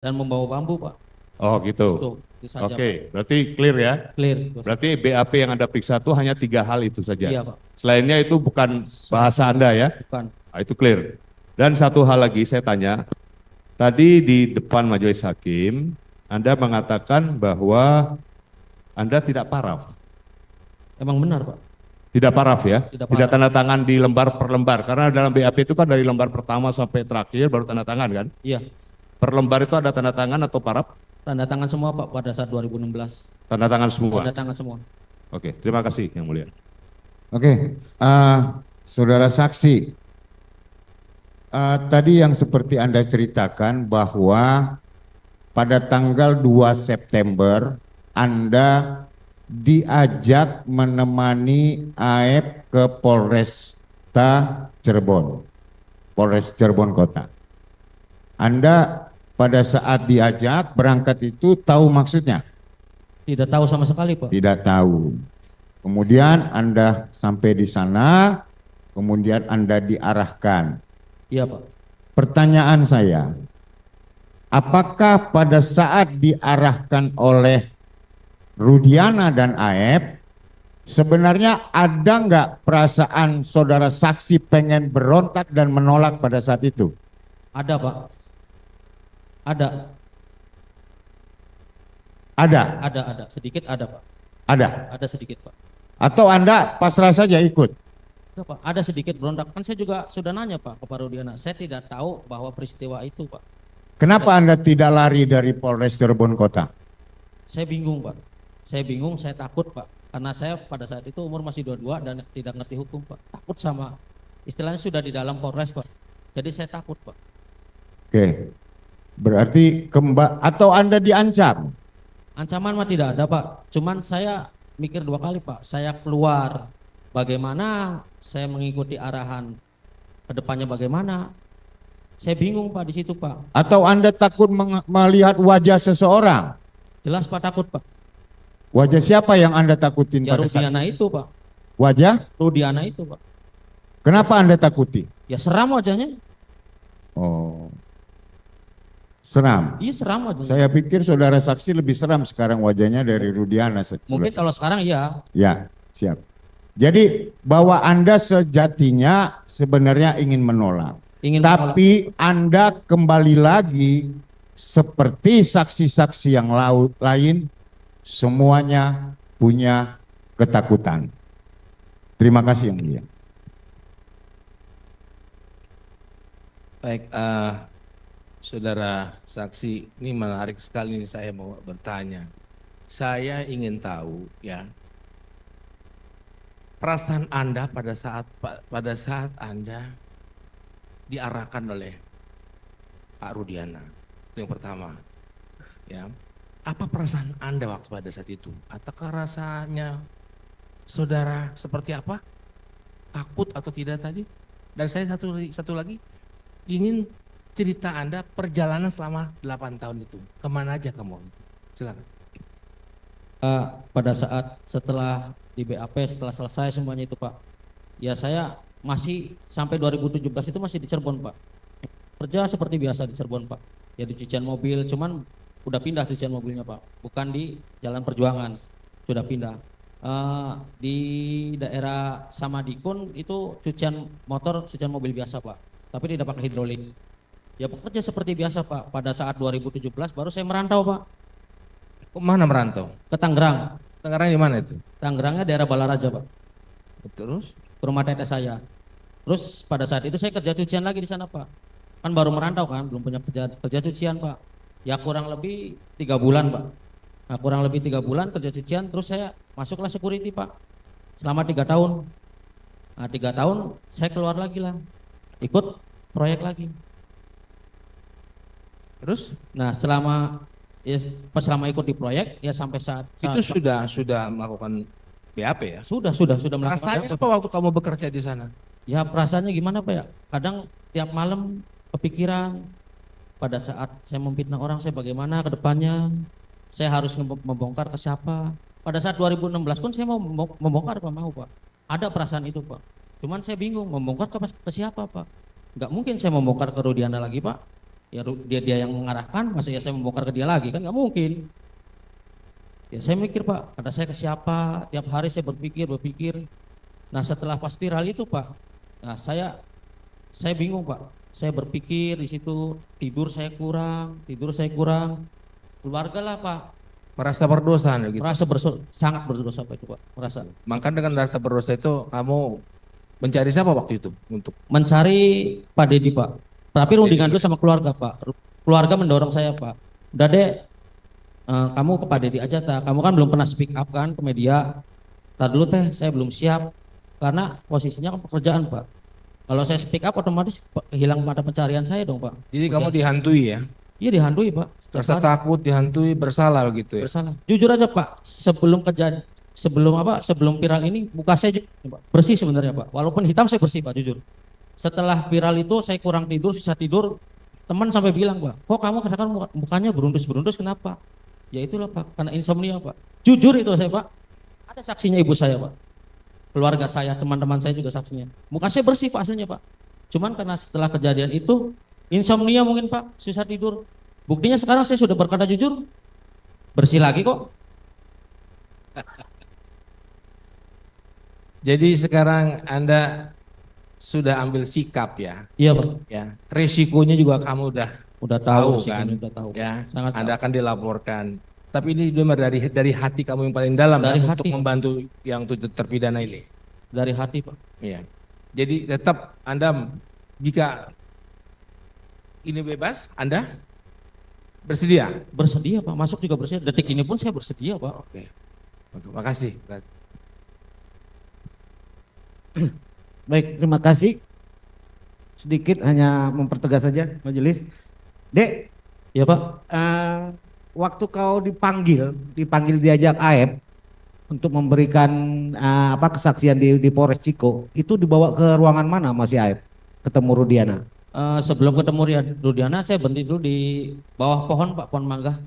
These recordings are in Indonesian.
dan membawa bambu, Pak. Oh gitu. Itu saja, Oke, berarti clear ya? Pak. Clear. Berarti BAP yang Anda periksa itu hanya 3 hal itu saja? Iya, Pak. Selainnya itu bukan bahasa Anda ya? Bukan. Nah, itu clear. Dan satu hal lagi saya tanya, tadi di depan majelis hakim, Anda mengatakan bahwa Anda tidak paraf. Emang benar, Pak? Tidak paraf ya? Tidak Tidak paraf. tanda tangan di lembar per lembar, karena dalam BAP itu kan dari lembar pertama sampai terakhir baru tanda tangan kan? Iya. Per lembar itu ada tanda tangan atau paraf? Tanda tangan semua, Pak, pada saat 2016. Tanda tangan semua? Tanda tangan semua. Oke, terima kasih Yang Mulia. Oke, saudara saksi, tadi yang seperti Anda ceritakan bahwa pada tanggal 2 September Anda diajak menemani AF ke Polresta Cirebon, Polres Cirebon Kota. Anda pada saat diajak berangkat itu tahu maksudnya? Tidak tahu sama sekali, Pak. Tidak tahu. Kemudian Anda sampai di sana, kemudian Anda diarahkan. Iya, Pak. Pertanyaan saya, apakah pada saat diarahkan oleh Rudiana dan AF, sebenarnya ada nggak perasaan saudara saksi pengen berontak dan menolak pada saat itu? Ada, Pak. Ada. Ada. Sedikit ada, Pak. Ada. Ada sedikit, Pak. Atau Anda pasrah saja ikut? Enggak, Pak. Ada sedikit berontak. Kan saya juga sudah nanya, Pak, ke Pak Rudiana. Saya tidak tahu bahwa peristiwa itu, Pak. Kenapa Anda tidak lari dari Polres Cirebon Kota? Saya bingung, Pak. Saya bingung, saya takut, Pak. Karena saya pada saat itu umur masih 22 dan tidak ngerti hukum, Pak. Takut sama, istilahnya sudah di dalam Polres, Pak. Jadi saya takut, Pak. Oke. Berarti atau Anda diancam? Ancaman mah tidak ada, Pak. Cuman saya mikir 2 kali, Pak. Saya keluar, bagaimana saya mengikuti arahan ke depannya bagaimana? Saya bingung, Pak, di situ, Pak. Atau Anda takut melihat wajah seseorang? Jelas, Pak, takut, Pak. Wajah siapa yang Anda takutin Ya pada saat? Rudiana itu, Pak. Wajah? Rudiana itu, Pak. Kenapa Anda takuti? Ya seram wajahnya. Oh. Seram. Iya, seram wajahnya. Saya pikir saudara saksi lebih seram sekarang wajahnya dari Rudiana. Mungkin kalau sekarang iya. Ya, siap. Jadi bahwa Anda sejatinya sebenarnya ingin menolak. Tapi Anda kembali lagi seperti saksi-saksi yang lain, semuanya punya ketakutan. Terima kasih Yang Mulia. Baik, saudara saksi, ini menarik sekali ini saya mau bertanya. Saya ingin tahu ya, perasaan Anda pada saat Anda diarahkan oleh Pak Rudiana. Itu yang pertama. Ya. Apa perasaan Anda waktu pada saat itu? Apakah rasanya saudara seperti apa? Takut atau tidak tadi? Dan saya satu lagi ingin cerita Anda perjalanan selama 8 tahun itu. Kemana aja kamu? Silakan. Pada saat setelah di BAP, setelah selesai semuanya itu, Pak. Ya saya masih sampai 2017 itu masih di Cirebon, Pak. Kerja seperti biasa di Cirebon, Pak. Ya di cucian mobil, cuman udah pindah cucian mobilnya, Pak. Bukan di Jalan Perjuangan, sudah pindah. Di daerah Samadikun itu cucian motor, cucian mobil biasa, Pak. Tapi tidak pakai hidrolik. Ya bekerja seperti biasa, Pak. Pada saat 2017 baru saya merantau, Pak. Kemana merantau? Ke Tangerang. Tangerang di mana itu? Tangerangnya daerah Balaraja, Pak. Terus? Ke rumah teteh saya. Terus pada saat itu saya kerja cucian lagi di sana, Pak. Kan baru merantau kan, belum punya kerja cucian, Pak. Ya kurang lebih 3 bulan, Pak. Nah, kurang lebih 3 bulan kerja cucian, terus saya masuklah security, Pak. Selama 3 tahun. Nah 3 tahun saya keluar lagi lah. Ikut proyek lagi. Terus? Nah selama ikut di proyek ya sampai saat itu sudah melakukan BAP ya? Sudah melakukan. Rasanya apa waktu kamu bekerja di sana? Ya perasaannya gimana, Pak ya? Kadang tiap malam kepikiran pada saat saya memfitnah orang, saya bagaimana ke depannya, saya harus membongkar ke siapa. Pada saat 2016 pun saya mau membongkar, Pak, mau, Pak. Ada perasaan itu, Pak. Cuman saya bingung membongkar ke siapa, Pak. Nggak mungkin saya membongkar ke Rudiana lagi, Pak. Ya dia yang mengarahkan, masa ya saya membongkar ke dia lagi, kan nggak mungkin. Ya saya mikir Pak, kata saya ke siapa, tiap hari saya berpikir. Nah setelah pas viral itu Pak, nah saya bingung Pak, saya berpikir di situ, tidur saya kurang, keluarga lah Pak, Merasa berdosa gitu. merasa sangat berdosa Pak itu Pak, merasa. Maka dengan rasa berdosa itu kamu mencari siapa waktu itu untuk Mencari Pak Dedi Pak, tapi rundingan dulu sama keluarga Pak, keluarga mendorong saya Pak, udah deh kamu ke Pak Dedi aja kamu kan belum pernah speak up kan ke media, tar dulu teh saya belum siap, karena posisinya kan pekerjaan Pak, kalau saya speak up otomatis hilang mata pencarian saya dong Pak. jadi kamu dihantui ya? Iya dihantui Pak, setiap Rasa hari. takut, dihantui, bersalah gitu ya? Bersalah. Jujur aja Pak, sebelum viral ini muka saya Pak, bersih sebenarnya Pak. Walaupun hitam saya bersih Pak, jujur. Setelah viral itu saya kurang tidur, susah tidur. Teman sampai bilang Pak, kok kamu kadang mukanya berundus kenapa? Ya itulah Pak, karena insomnia Pak. Jujur itu saya Pak. Ada saksinya ibu saya Pak. Keluarga saya, teman-teman saya juga saksinya. Muka saya bersih Pak aslinya Pak. Cuman karena setelah kejadian itu insomnia mungkin Pak, susah tidur. Buktinya sekarang saya sudah berkata jujur, bersih lagi kok. Jadi sekarang Anda sudah ambil sikap ya? Iya Pak, Ya, resikonya juga kamu udah tahu tahu sih, kan? udah tahu. Ya, Sangat Anda akan dilaporkan. Tapi ini cuma dari hati kamu yang paling dalam Dari ya, hati. untuk membantu yang terpidana ini. Dari hati Pak. Iya. Jadi tetap Anda jika ini bebas, Anda bersedia? Bersedia Pak, masuk juga bersedia. Detik ini pun saya bersedia Pak. Oke. Makasih. Baik, terima kasih. Sedikit hanya mempertegas saja majelis. Dek, Ya Pak. waktu kau dipanggil diajak AF untuk memberikan kesaksian di Polres Ciko, itu dibawa ke ruangan mana Mas AF? Ketemu Rudiana. Sebelum ketemu Rudiana, saya berhenti dulu di bawah pohon Pak, pohon mangga.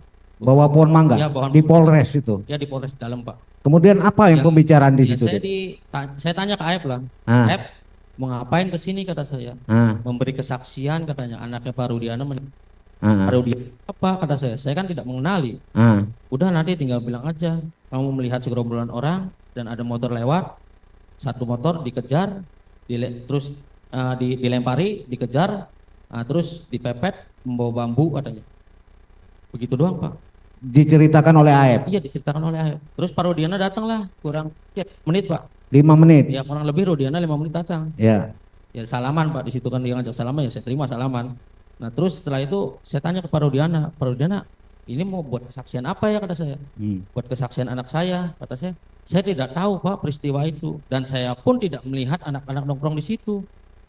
Bawa pohon mangga Ya, pohon. di Polres itu. Ya di Polres dalam Pak. Kemudian apa yang Ya, pembicaraan di Ya, situ? saya, Dek? saya tanya ke Aep lah. Ah. Aep, mau ngapain ke sini kata saya? Ah, Memberi kesaksian katanya anaknya Pak Rudiana. ah, Pak Rudiana apa kata saya? Saya kan tidak mengenali. ah. Udah nanti tinggal bilang aja. Kamu melihat segerombolan orang dan ada motor lewat, satu motor dikejar, terus dilempari, dikejar, terus dipepet, membawa bambu katanya. Begitu doang Pak. Diceritakan oleh AF Iya diceritakan oleh Aep. Terus Pak Rudiana datang lah, kurang menit Pak. 5 menit. Ya kurang lebih Rudiana 5 menit datang. Ya. Ya salaman Pak, di situ kan dia ngajak salaman, ya saya terima salaman. Nah terus setelah itu saya tanya ke Pak Rudiana, ini mau buat kesaksian apa ya kata saya? Buat kesaksian anak saya, kata saya tidak tahu Pak peristiwa itu, dan saya pun tidak melihat anak-anak nongkrong di situ.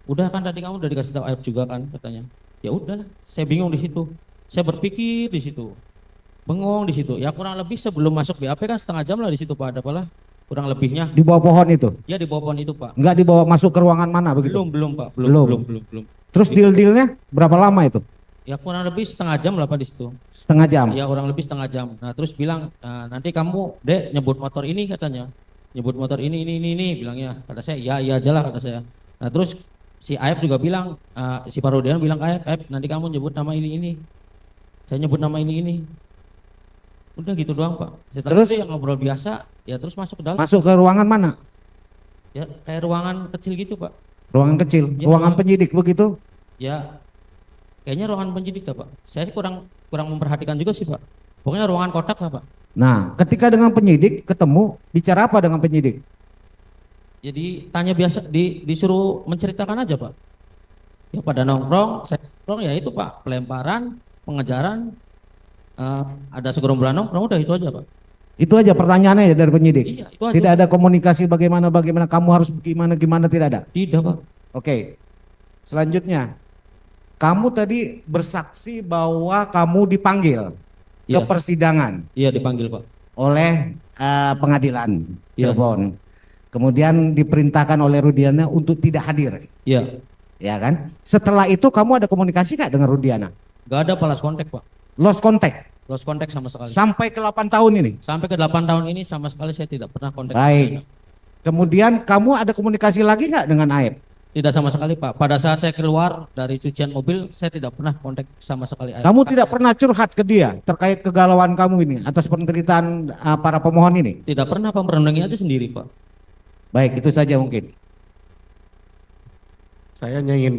Udah kan tadi kamu udah dikasih tahu Aib juga kan katanya. Ya udahlah, saya bingung di situ, saya berpikir di situ, bengong di situ. Ya kurang lebih sebelum masuk BAP kan setengah jam lah di situ Pak, ada apalah kurang lebihnya. Di bawah pohon itu. Ya di bawah pohon itu Pak. Enggak dibawa masuk ke ruangan mana begitu? Belum Pak, Belum. belum. Terus deal-dealnya berapa lama itu? Ya kurang lebih setengah jam lah Pak di situ. Setengah jam. Ya kurang lebih setengah jam. Nah terus bilang nanti kamu Dek nyebut motor ini katanya, nyebut motor ini bilangnya. Kata saya iya aja lah kata saya. Nah terus si Aep juga bilang, si Parodian bilang Aep nanti kamu nyebut nama ini. Saya nyebut nama ini. Udah gitu doang Pak. Setelah Terus? itu yang ngobrol biasa, ya terus masuk ke dalam. Masuk ke ruangan mana? Ya kayak ruangan kecil gitu Pak. Ruangan kecil, Ya, ruangan ruangan- penyidik begitu. Ya kayaknya ruangan penyidik dah Pak. Saya kurang memperhatikan juga sih Pak. Pokoknya ruangan kotak lah Pak. Nah, ketika dengan penyidik ketemu, bicara apa dengan penyidik? Jadi tanya biasa, disuruh menceritakan aja Pak. Ya pada nongkrong, saya nongkrong ya itu Pak, pelemparan, pengejaran, ada segerombolan nongkrong, udah itu aja Pak. Itu aja pertanyaannya ya dari penyidik. Iya itu aja. Tidak ada komunikasi bagaimana kamu harus gimana tidak ada. Tidak Pak. Oke. Selanjutnya, kamu tadi bersaksi bahwa kamu dipanggil ke Iya. persidangan Iya dipanggil Pak. oleh pengadilan Iya. Cirebon. Kemudian diperintahkan oleh Rudiana untuk tidak hadir, Iya. ya kan? Setelah itu kamu ada komunikasi nggak dengan Rudiana? Gak ada balas kontak Pak. Lost contact Lost kontak sama sekali. sampai ke 8 tahun ini. Sampai ke 8 tahun ini sama sekali saya tidak pernah kontak. Baik. Kemudian kamu ada komunikasi lagi nggak dengan Aep? Tidak sama sekali Pak. Pada saat saya keluar dari cucian mobil, saya tidak pernah kontak sama sekali AF. Kamu tidak pernah curhat ke dia terkait kegalauan kamu ini atas penderitaan para pemohon ini? Tidak pernah Pak, merenungi aja sendiri Pak. Baik, itu saja mungkin. Saya hanya ingin